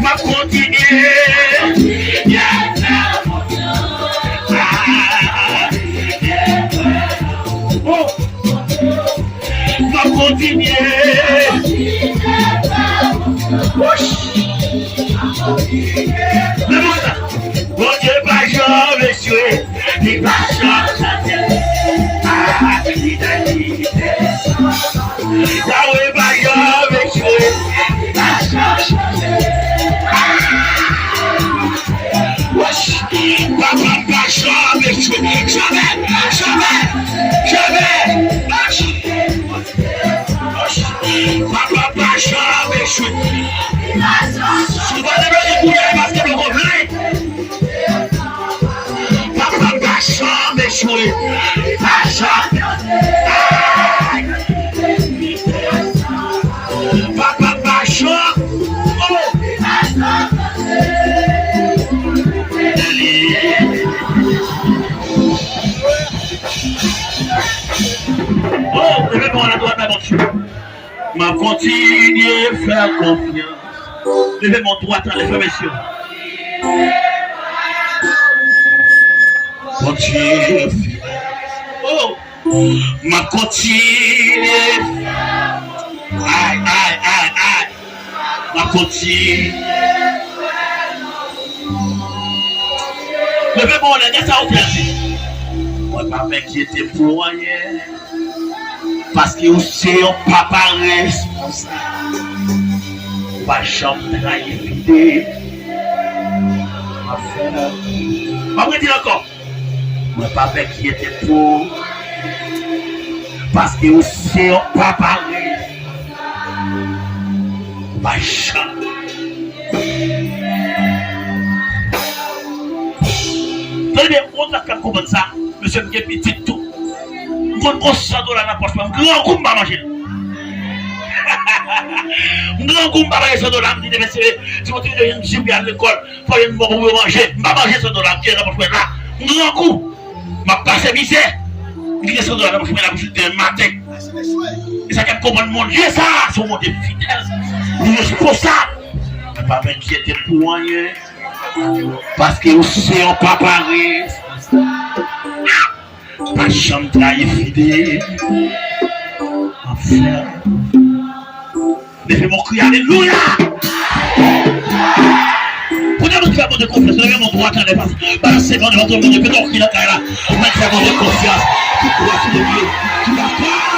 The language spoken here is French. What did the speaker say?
Ma continuer. Ma continuer. Bon Dieu, pas jamais jouer, il va changer. Ah, l'identité. Yahweh va jamais jouer, il va changer. Papa va jamais jouer, jamais, jamais, jamais. Papa va jamais jouer. Souvent les gens qui parce que le problème. Papa va jamais jouer, va jamais. Papa va jamais. Oh, levez-moi la droite à mon Dieu. M'a continué à faire confiance. Levez mon droit à les messieurs. Continué. Oh, m'a continué. Aïe, aïe, aïe, aïe. M'a continué. Levez-moi la droite à mon Dieu. Moi, pas m'inquiéter pour rien. Parce que c'est un papa responsable. Pas jamais trahir. Ma frère. Dire encore. Moi, pas m'inquiéter pour. Parce que c'est un papa responsable. Pas jamais. Tenez bien, on a qu'à comprendre ça. Monsieur, je suis petit tout. Je suis $100 dans la poche. Je suis grand coup de manger. Je suis grand coup de manger $100. Je dis, si vous avez à l'école, il faut manger. Je vais manger $100 qui est dans la poche là. Je suis grand coup. Je vais passer misère. Je dis $100 dans la poche là pour chuter un matin. Et ça, comme le monde, j'ai ça. C'est un monde fidèle. Je suis responsable. Je ne vais pas m'inquiéter pour rien. Parce que c'est un papa responsable. Pas jamais trahir fidèle. Enfin. Levez mon cri, alléluia. Prenez mon cri de confiance. Levez mon droit à l'espace. Balancez mon devant tout le monde. Faites ton cri là. Mettez mon de confiance. Qui croit sur le Dieu. Qui va pas.